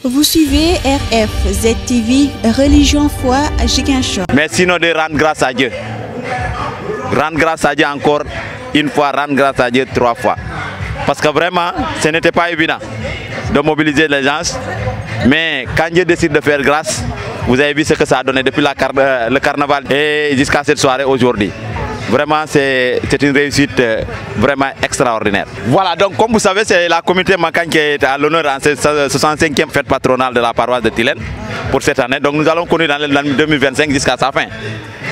Vous suivez RFZ TV, Religion, Foi, Ziguinchor. Mais sinon de rendre grâce à Dieu. Rendre grâce à Dieu encore une fois, rendre grâce à Dieu 3 fois. Parce que vraiment, ce n'était pas évident de mobiliser les gens. Mais quand Dieu décide de faire grâce, vous avez vu ce que ça a donné depuis le carnaval et jusqu'à cette soirée aujourd'hui. Vraiment, c'est une réussite vraiment extraordinaire. Voilà, donc comme vous savez, c'est la communauté Mankagne qui est à l'honneur en cette 65e fête patronale de la paroisse de Tilène pour cette année. Donc nous allons connaître dans l'année 2025 jusqu'à sa fin.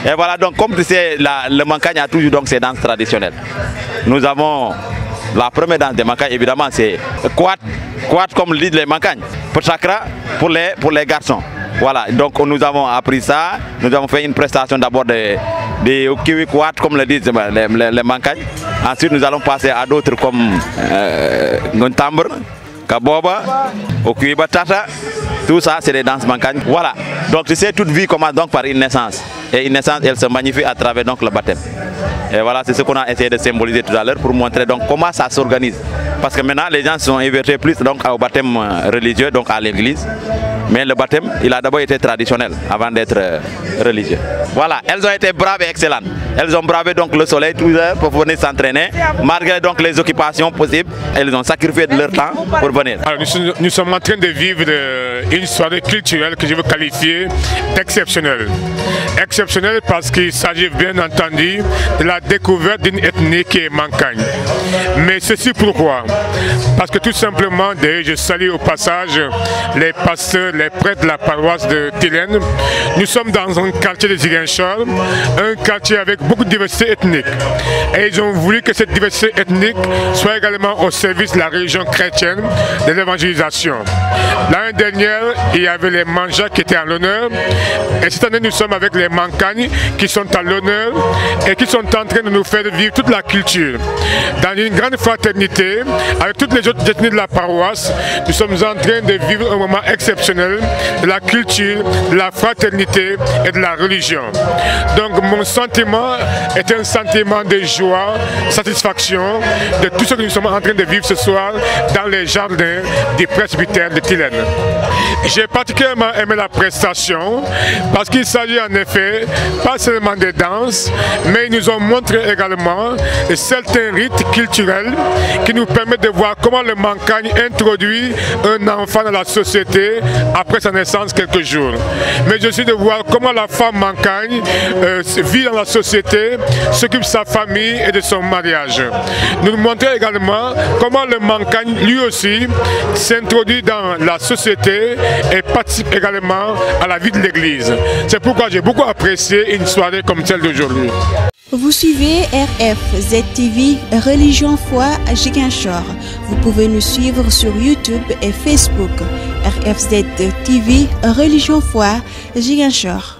Et voilà, donc comme tu sais, le Mankagne a toujours donc ses danses traditionnelles. Nous avons la première danse des Mankagne, évidemment, c'est Kouat comme le disent les Mankagnes, pour chakra pour les garçons. Voilà, donc nous avons appris ça, nous avons fait une prestation d'abord des Kiwi Kouat comme le disent les Mankagnes. Ensuite nous allons passer à d'autres comme Ngontambre, Kaboba, Okiwi Batata, tout ça c'est des danses Mankagnes. Voilà, donc tu sais, toute vie commence donc par une naissance. Et une naissance, elle se magnifie à travers donc le baptême. Et voilà, c'est ce qu'on a essayé de symboliser tout à l'heure pour montrer donc comment ça s'organise. Parce que maintenant, les gens sont invertis plus donc au baptême religieux, donc à l'église. Mais le baptême, il a d'abord été traditionnel avant d'être religieux. Voilà, elles ont été braves et excellentes. Elles ont bravé donc le soleil tout l'heure pour venir s'entraîner. Malgré donc les occupations possibles, elles ont sacrifié de leur temps pour venir. Alors, nous sommes en train de vivre une soirée culturelle que je veux qualifier d'exceptionnelle. Exceptionnelle parce qu'il s'agit bien entendu de la découverte d'une ethnie qui est Mankagne. Mais ceci pourquoi? Parce que tout simplement, je salue au passage les pasteurs, les prêtres de la paroisse de Tilène. Nous sommes dans un quartier de Ziguinchor, un quartier avec beaucoup de diversité ethnique. Et ils ont voulu que cette diversité ethnique soit également au service de la religion chrétienne, de l'évangélisation. L'année dernière, il y avait les Manjas qui étaient à l'honneur. Et cette année, nous sommes avec les Mankagnes qui sont à l'honneur et qui sont en train de nous faire vivre toute la culture. Dans une grande fraternité, avec toutes les autres ethnies de la paroisse, nous sommes en train de vivre un moment exceptionnel de la culture, de la fraternité et de la religion. Donc mon sentiment est un sentiment de joie, satisfaction de tout ce que nous sommes en train de vivre ce soir dans les jardins du presbytère de Tilène. J'ai particulièrement aimé la prestation parce qu'il s'agit en effet pas seulement de danse, mais ils nous ont montré également certains rites culturels qui nous permettent de voir comment le Mankagne introduit un enfant dans la société après sa naissance quelques jours. Mais aussi de voir comment la femme Mankagne vit dans la société, s'occupe de sa famille et de son mariage. Nous montrons également comment le Mankagne lui aussi s'introduit dans la société et participe également à la vie de l'église. C'est pourquoi j'ai beaucoup apprécié une soirée comme celle d'aujourd'hui. Vous suivez RFZ TV, Religion, Foi, Ziguinchor. Vous pouvez nous suivre sur YouTube et Facebook. RFZ TV, Religion, Foi, Ziguinchor.